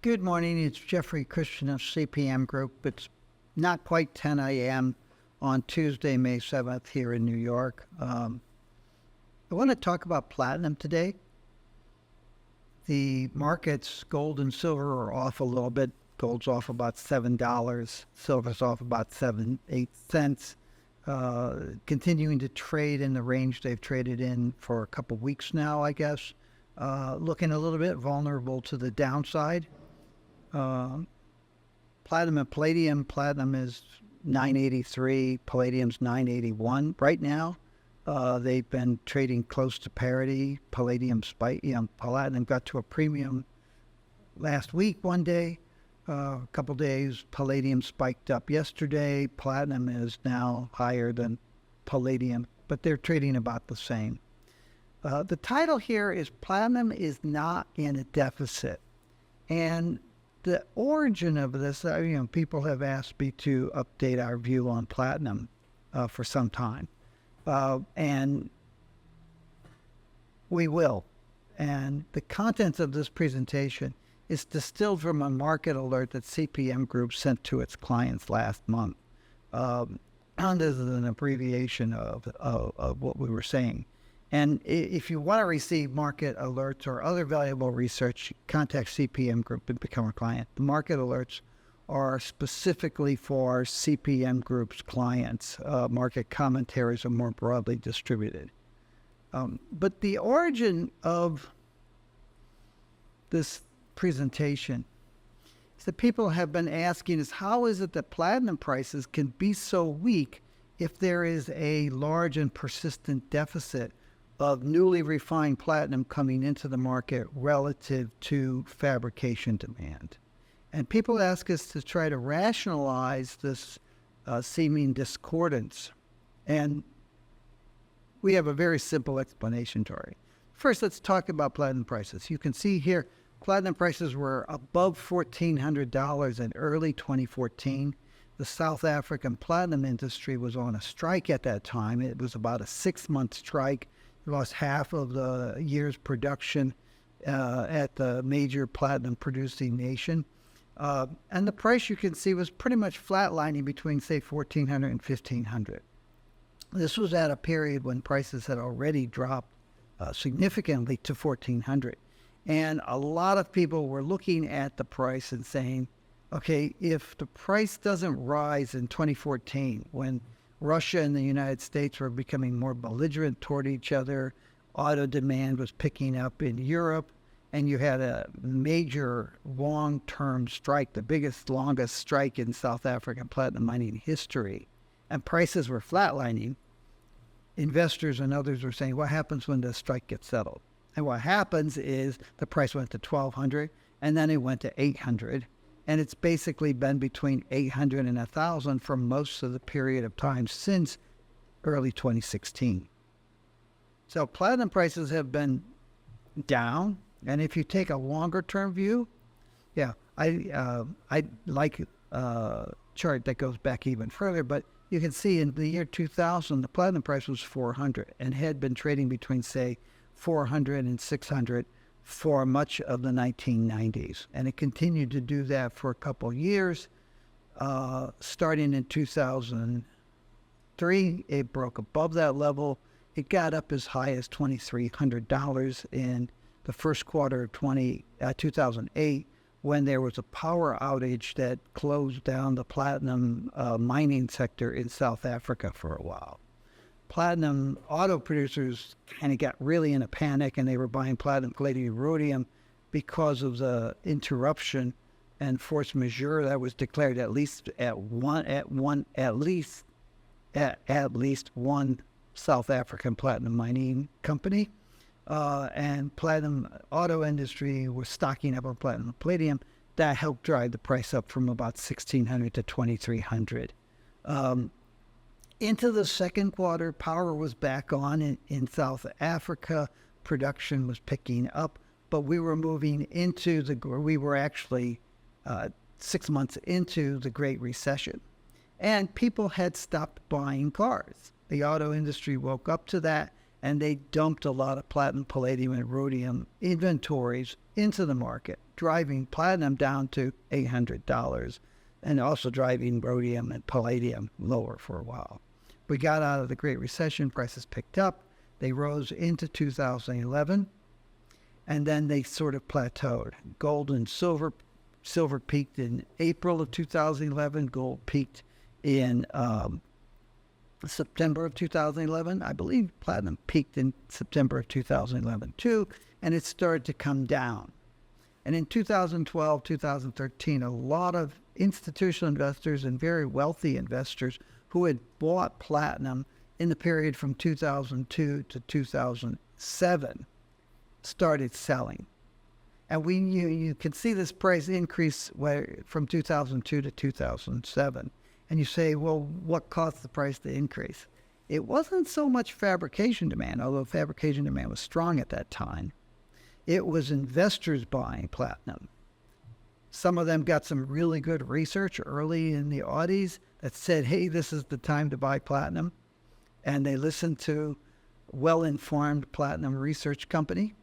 Good morning. It's Jeffrey Christian of CPM Group. It's not quite 10 a.m. on Tuesday, May 7th here in New York. I want to talk about platinum today. The markets, gold and silver, are off a little bit. Gold's off about $7. Silver's off about 8 cents. Continuing to trade in the range they've traded in for a couple weeks now, I guess. Looking a little bit vulnerable to the downside. Platinum and palladium. Platinum is 983. Palladium's 981 right now. They've been trading close to parity. Platinum got to a premium last week, one day, a couple days. Palladium spiked up yesterday. Platinum is now higher than palladium, but they're trading about the same. The title here is Platinum is Not in a Deficit. And the origin of this, people have asked me to update our view on platinum for some time. And we will. And the contents of this presentation is distilled from a market alert that CPM Group sent to its clients last month. This is an abbreviation of what we were saying. And if you want to receive market alerts or other valuable research, contact CPM Group and become a client. The market alerts are specifically for CPM Group's clients. Market commentaries are more broadly distributed. But the origin of this presentation is that people have been asking is how is it that platinum prices can be so weak if there is a large and persistent deficit of newly refined platinum coming into the market relative to fabrication demand. And people ask us to try to rationalize this seeming discordance. And we have a very simple explanation, Tori. First, let's talk about platinum prices. You can see here, platinum prices were above $1,400 in early 2014. The South African platinum industry was on a strike at that time. It was about a 6-month strike. It lost half of the year's production at the major platinum producing nation. And the price you can see was pretty much flatlining between, say, $1,400 and $1,500. This was at a period when prices had already dropped significantly to $1,400. And a lot of people were looking at the price and saying, okay, if the price doesn't rise in 2014, when Russia and the United States were becoming more belligerent toward each other, auto demand was picking up in Europe, and you had a major long-term strike, the biggest, longest strike in South African platinum mining history, and prices were flatlining, investors and others were saying, what happens when the strike gets settled? And what happens is the price went to $1,200, and then it went to $800, and it's basically been between $800 and $1,000 for most of the period of time since early 2016. So platinum prices have been down. And if you take a longer-term view, I like a chart that goes back even further. But you can see in the year 2000, the platinum price was $400 and had been trading between, say, $400 and $600 for much of the 1990s. And it continued to do that for a couple of years. Starting in 2003, it broke above that level. It got up as high as $2,300 in the first quarter of 2008 when there was a power outage that closed down the platinum mining sector in South Africa for a while. Platinum auto producers kind of got really in a panic, and they were buying platinum, palladium, rhodium because of the interruption and force majeure that was declared at least one South African platinum mining company. And platinum auto industry was stocking up on platinum and palladium. That helped drive the price up from about $1,600 to $2,300. Into the second quarter, power was back on in South Africa. Production was picking up, but we were we were actually 6 months into the Great Recession. And people had stopped buying cars. The auto industry woke up to that, and they dumped a lot of platinum, palladium, and rhodium inventories into the market, driving platinum down to $800 and also driving rhodium and palladium lower for a while. We got out of the Great Recession, prices picked up, they rose into 2011, and then they sort of plateaued. Gold and silver peaked in April of 2011, gold peaked in September of 2011. I believe platinum peaked in September of 2011 too, and it started to come down. And in 2012, 2013, a lot of institutional investors and very wealthy investors who had bought platinum in the period from 2002 to 2007 started selling. And you can see this price increase from 2002 to 2007. And you say, well, what caused the price to increase? It wasn't so much fabrication demand, although fabrication demand was strong at that time. It was investors buying platinum. Some of them got some really good research early in the Audis that said, hey, this is the time to buy platinum. And they listened to well-informed platinum research company,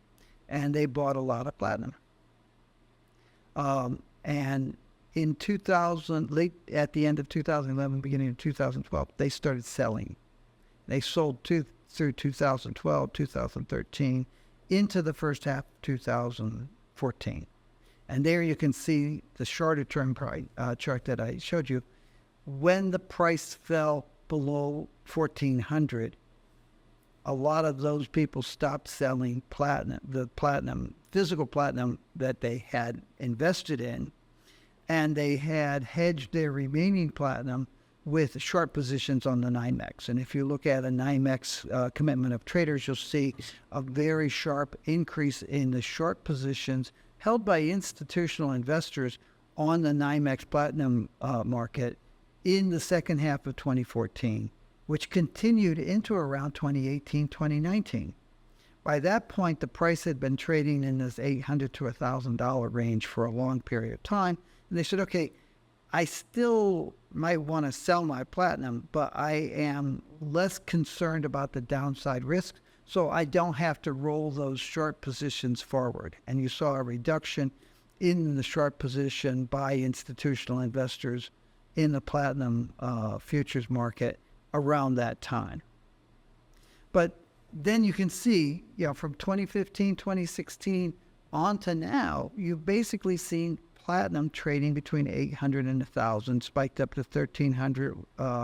and they bought a lot of platinum. And in 2000, late at the end of 2011, beginning of 2012, they started selling. They sold through 2012, 2013, into the first half of 2014. And there you can see the shorter term chart that I showed you. When the price fell below 1,400, a lot of those people stopped selling platinum, the platinum, physical platinum that they had invested in, and they had hedged their remaining platinum with short positions on the NYMEX. And if you look at a NYMEX commitment of traders, you'll see a very sharp increase in the short positions held by institutional investors on the NYMEX platinum market in the second half of 2014, which continued into around 2018, 2019. By that point, the price had been trading in this $800 to $1,000 range for a long period of time. And they said, okay, I still might want to sell my platinum, but I am less concerned about the downside risk, so I don't have to roll those short positions forward. And you saw a reduction in the short position by institutional investors in the platinum futures market around that time. But then you can see, from 2015, 2016 on to now, you've basically seen platinum trading between 800 and 1,000, spiked up to 1,300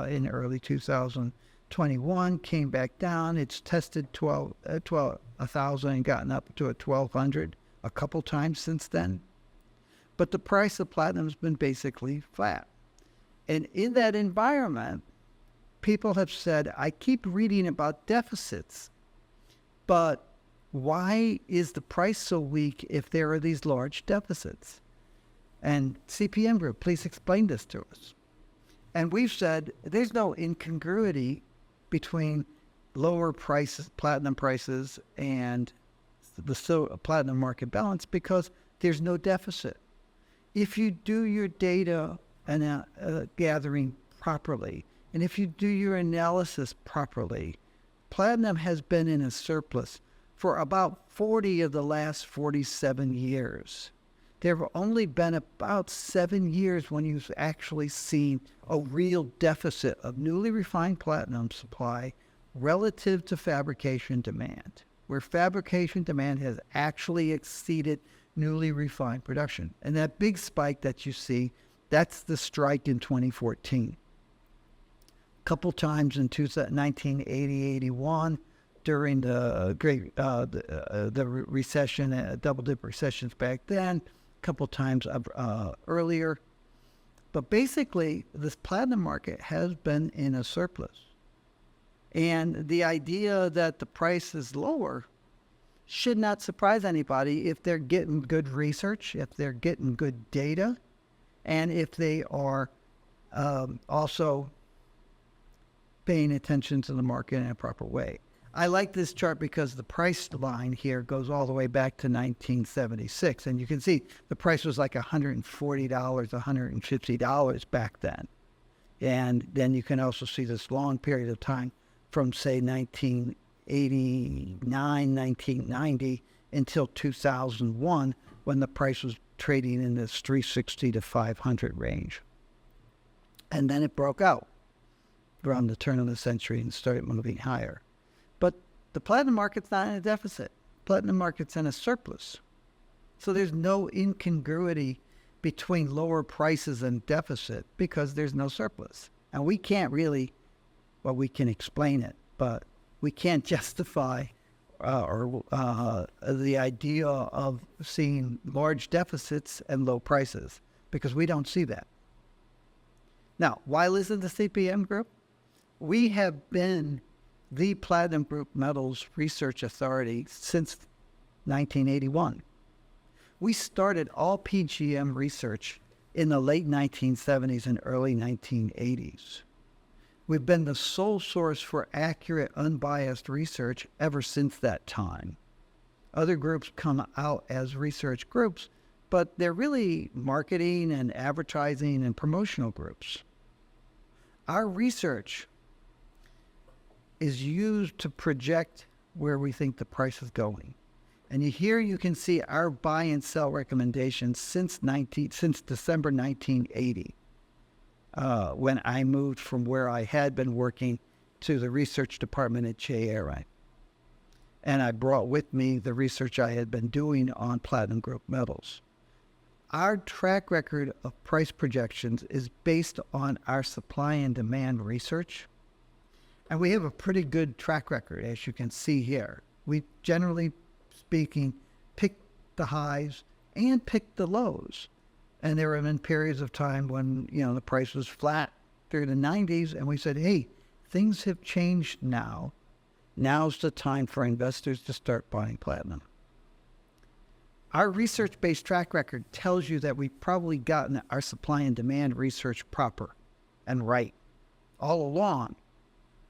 in early 2021, came back down. It's tested 1,000 and gotten up to 1,200 a couple times since then. But the price of platinum has been basically flat. And in that environment, people have said, I keep reading about deficits, but why is the price so weak if there are these large deficits? And CPM Group, please explain this to us. And we've said there's no incongruity between lower prices, platinum prices, and the platinum market balance because there's no deficit. If you do your data gathering properly, and if you do your analysis properly, platinum has been in a surplus for about 40 of the last 47 years. There have only been about 7 years when you've actually seen a real deficit of newly refined platinum supply relative to fabrication demand, where fabrication demand has actually exceeded newly refined production. And that big spike that you see, that's the strike in 2014. A couple times in 1980-81, during the great the recession, double-dip recessions back then, a couple times earlier. But basically, this platinum market has been in a surplus. And the idea that the price is lower should not surprise anybody if they're getting good research, if they're getting good data, and if they are also paying attention to the market in a proper way. I like this chart because the price line here goes all the way back to 1976. And you can see the price was like $140, $150 back then. And then you can also see this long period of time from, say, 1980 1989, 1990, until 2001, when the price was trading in this 360 to 500 range. And then it broke out around the turn of the century and started moving higher. But the platinum market's not in a deficit. Platinum market's in a surplus. So there's no incongruity between lower prices and deficit because there's no surplus. And we can't really, well, we can explain it, but we can't justify the idea of seeing large deficits and low prices because we don't see that. Now, why listen to CPM Group? We have been the Platinum Group Metals Research Authority since 1981. We started all PGM research in the late 1970s and early 1980s. We've been the sole source for accurate, unbiased research ever since that time. Other groups come out as research groups, but they're really marketing and advertising and promotional groups. Our research is used to project where we think the price is going. And here you can see our buy and sell recommendations since December 1980, when I moved from where I had been working to the research department at J. Aron. And I brought with me the research I had been doing on Platinum Group metals. Our track record of price projections is based on our supply and demand research. And we have a pretty good track record, as you can see here. We generally speaking, pick the highs and pick the lows. And there have been periods of time when, the price was flat through the 90s, and we said, hey, things have changed now. Now's the time for investors to start buying platinum. Our research-based track record tells you that we've probably gotten our supply and demand research proper and right all along,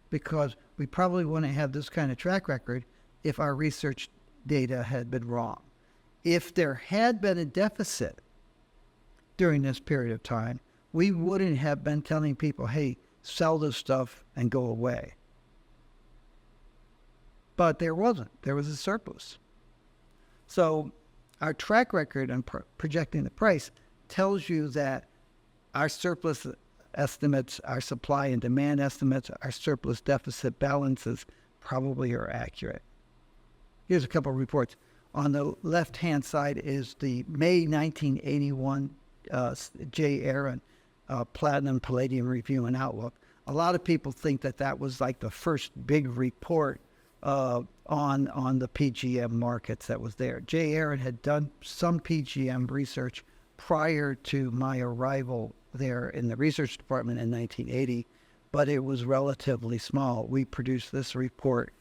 because we probably wouldn't have this kind of track record if our research data had been wrong. If there had been a deficit during this period of time, we wouldn't have been telling people, hey, sell this stuff and go away. But there wasn't. There was a surplus. So our track record on projecting the price tells you that our surplus estimates, our supply and demand estimates, our surplus deficit balances probably are accurate. Here's a couple of reports. On the left-hand side is the May 1981 J. Aron Platinum Palladium Review and Outlook. A lot of people think that was like the first big report on the PGM markets that was there. J. Aron had done some PGM research prior to my arrival there in the research department in 1980, but it was relatively small. We produced this report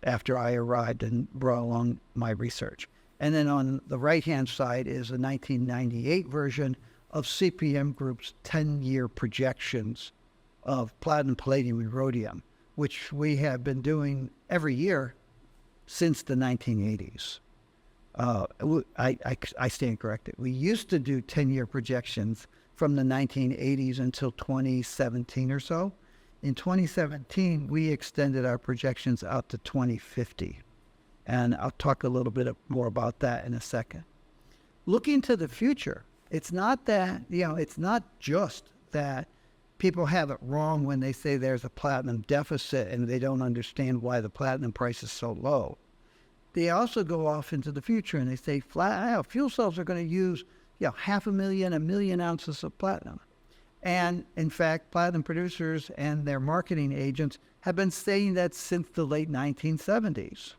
after I arrived and brought along my research. And then on the right-hand side is a 1998 version of CPM Group's 10-year projections of platinum, palladium, and rhodium, which we have been doing every year since the 1980s. I stand corrected. We used to do 10-year projections from the 1980s until 2017 or so. In 2017, we extended our projections out to 2050. And I'll talk a little bit more about that in a second. Looking to the future, it's not that, it's not just that people have it wrong when they say there's a platinum deficit and they don't understand why the platinum price is so low. They also go off into the future and they say fuel cells are going to use 500,000, 1 million ounces of platinum. And in fact, platinum producers and their marketing agents have been saying that since the late 1970s.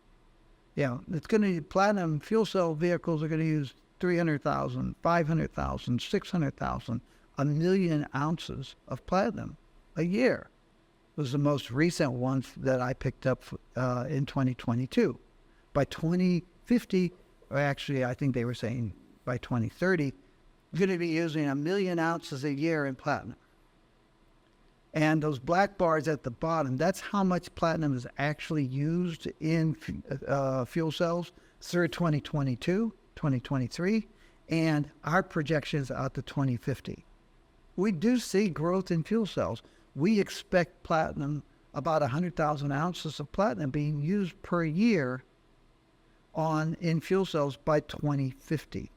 It's going to platinum fuel cell vehicles are going to use 300,000, 500,000, 600,000, 1 million ounces of platinum a year. It was the most recent ones that I picked up in 2022. By 2050, or actually I think they were saying by 2030, we're going to be using 1 million ounces a year in platinum. And those black bars at the bottom, that's how much platinum is actually used in fuel cells through 2022, 2023, and our projections out to 2050. We do see growth in fuel cells. We expect platinum about 100,000 ounces of platinum being used per year in fuel cells by 2050.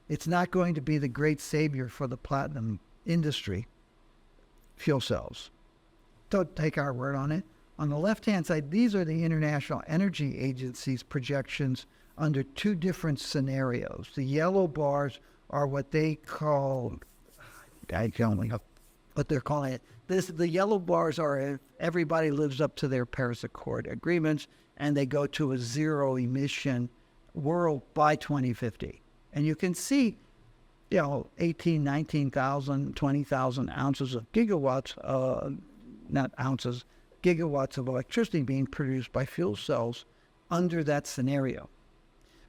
It's not going to be the great savior for the platinum industry, fuel cells. Don't take our word on it. On the left-hand side, these are the International Energy Agency's projections under two different scenarios. The yellow bars are what they call, I don't know what they're calling it. The yellow bars are if everybody lives up to their Paris Accord agreements and they go to a zero emission world by 2050. And you can see, 18, 19,000, 20,000 ounces of gigawatts, not ounces, gigawatts of electricity being produced by fuel cells under that scenario.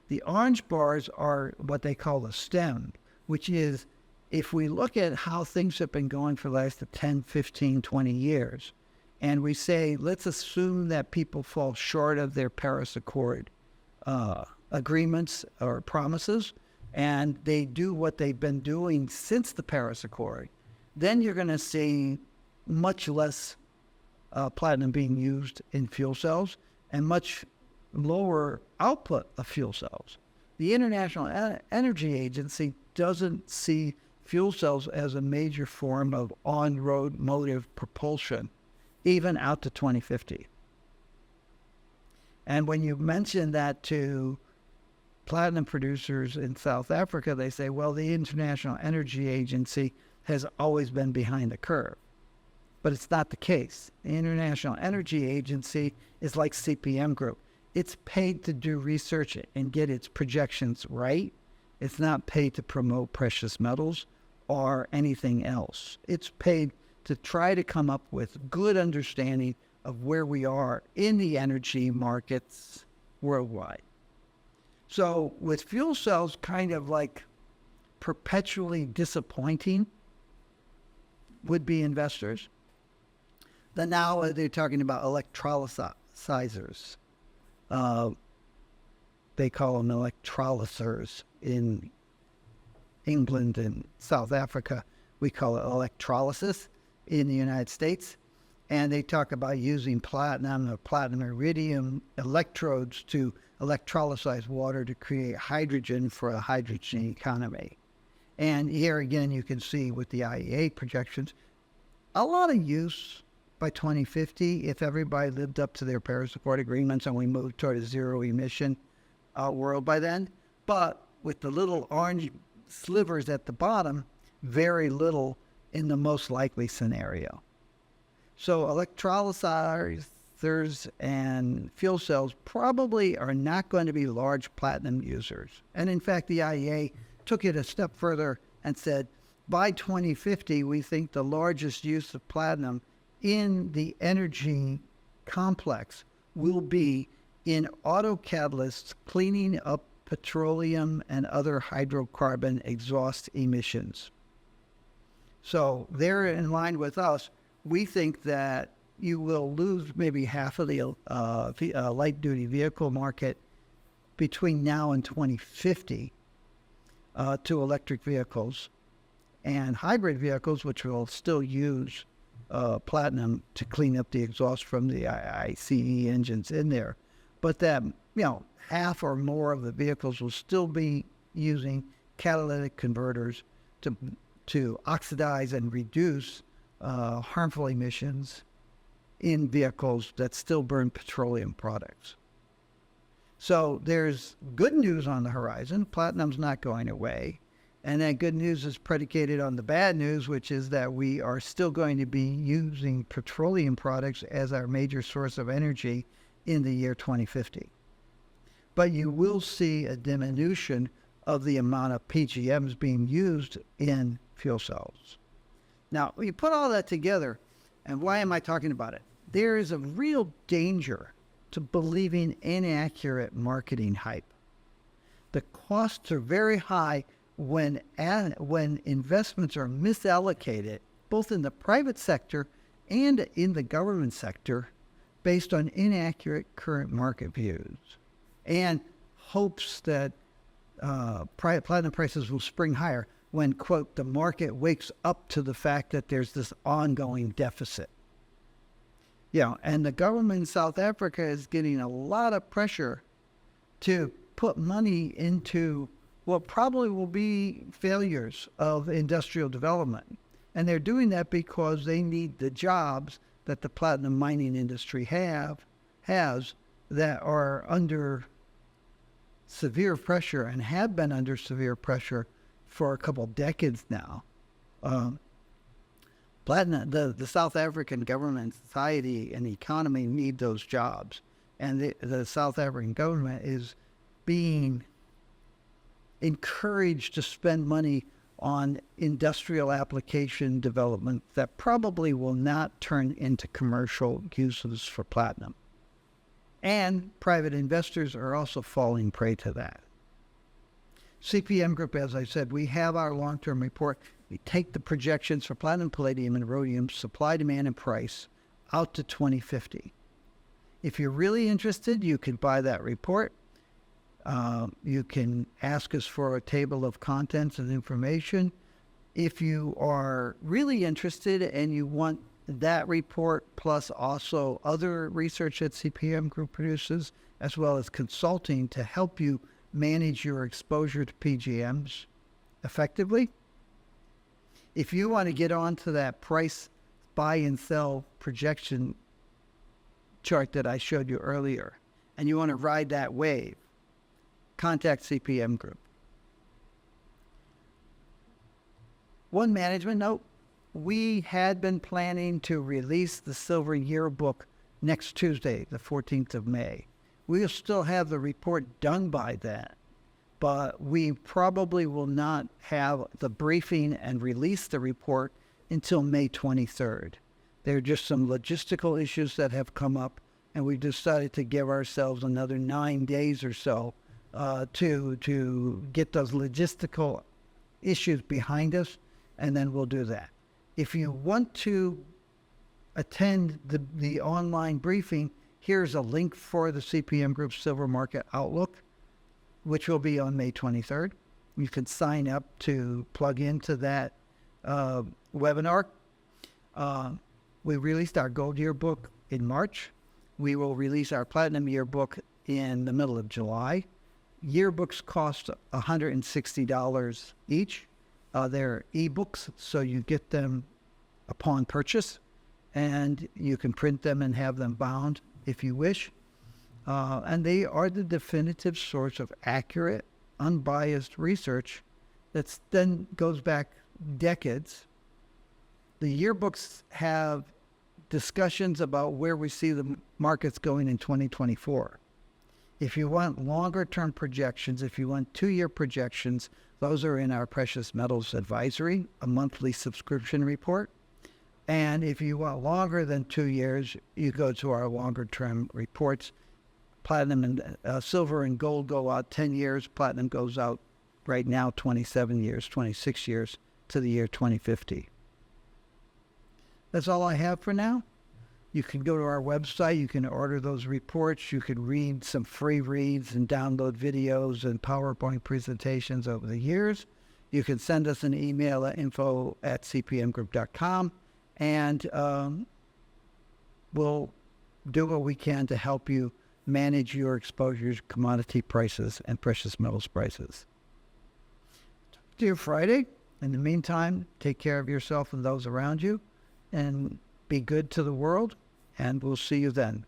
The orange bars are what they call the stem, which is if we look at how things have been going for the last 10, 15, 20 years, and we say, let's assume that people fall short of their Paris Accord agreements or promises, and they do what they've been doing since the Paris Accord, then you're going to see much less platinum being used in fuel cells and much lower output of fuel cells. The International Energy Agency doesn't see fuel cells as a major form of on-road motive propulsion, even out to 2050. And when you mention that to platinum producers in South Africa, they say, well, the International Energy Agency has always been behind the curve. But it's not the case. The International Energy Agency is like CPM Group. It's paid to do research and get its projections right. It's not paid to promote precious metals or anything else. It's paid to try to come up with good understanding of where we are in the energy markets worldwide. So with fuel cells kind of like perpetually disappointing would-be investors, then now they're talking about electrolyzers. They call them electrolysers in England and South Africa. We call it electrolysis in the United States. And they talk about using platinum or platinum iridium electrodes to electrolyze water to create hydrogen for a hydrogen economy. And here again, you can see with the IEA projections, a lot of use by 2050 if everybody lived up to their Paris Accord agreements and we moved toward a zero emission world by then. But with the little orange slivers at the bottom, very little in the most likely scenario. So electrolyzers and fuel cells probably are not going to be large platinum users. And in fact, the IEA took it a step further and said, by 2050, we think the largest use of platinum in the energy complex will be in auto catalysts cleaning up petroleum and other hydrocarbon exhaust emissions. So they're in line with us. We think that you will lose maybe half of the light-duty vehicle market between now and 2050 to electric vehicles and hybrid vehicles, which will still use platinum to clean up the exhaust from the ICE engines in there. But that, half or more of the vehicles will still be using catalytic converters to oxidize and reduce harmful emissions in vehicles that still burn petroleum products. So there's good news on the horizon. Platinum's not going away. And that good news is predicated on the bad news, which is that we are still going to be using petroleum products as our major source of energy in the year 2050. But you will see a diminution of the amount of PGMs being used in fuel cells. Now, you put all that together, and why am I talking about it? There is a real danger to believing inaccurate marketing hype. The costs are very high when investments are misallocated, both in the private sector and in the government sector, based on inaccurate current market views and hopes that platinum prices will spring higher when, quote, the market wakes up to the fact that there's this ongoing deficit. And the government in South Africa is getting a lot of pressure to put money into what probably will be failures of industrial development. And they're doing that because they need the jobs that the platinum mining industry has that are under severe pressure and have been under severe pressure for a couple of decades now. Platinum, the South African government, society, and economy need those jobs. And the South African government is being encouraged to spend money on industrial application development that probably will not turn into commercial uses for platinum. And private investors are also falling prey to that. CPM Group, as I said, we have our long-term report. We take the projections for platinum, palladium, and rhodium, supply, demand, and price out to 2050. If you're really interested, you can buy that report. You can ask us for a table of contents and information. If you are really interested and you want that report plus also other research that CPM Group produces, as well as consulting to help you manage your exposure to PGMs effectively. If you want to get onto that price buy and sell projection chart that I showed you earlier, and you want to ride that wave, contact CPM Group. One management note, we had been planning to release the Silver Yearbook next Tuesday, the 14th of May. We'll still have the report done by then, but we probably will not have the briefing and release the report until May 23rd. There are just some logistical issues that have come up, and we decided to give ourselves another 9 days or so to get those logistical issues behind us, and then we'll do that. If you want to attend the online briefing, here's a link for the CPM Group Silver Market Outlook, which will be on May 23rd. You can sign up to plug into that webinar. We released our Gold Yearbook in March. We will release our Platinum Yearbook in the middle of July. Yearbooks cost $160 each. They're ebooks, so you get them upon purchase, and you can print them and have them bound if you wish. And they are the definitive source of accurate, unbiased research that then goes back decades. The yearbooks have discussions about where we see the markets going in 2024. If you want longer-term projections, if you want 2-year projections, those are in our Precious Metals Advisory, a monthly subscription report. And if you want longer than 2 years, you go to our longer-term reports. Platinum and silver and gold go out 10 years. Platinum goes out right now 27 years, 26 years to the year 2050. That's all I have for now. You can go to our website. You can order those reports. You can read some free reads and download videos and PowerPoint presentations over the years. You can send us an email at info@cpmgroup.com, and we'll do what we can to help you manage your exposures, commodity prices, and precious metals prices. Talk to you Friday. In the meantime, take care of yourself and those around you, and be good to the world, and we'll see you then.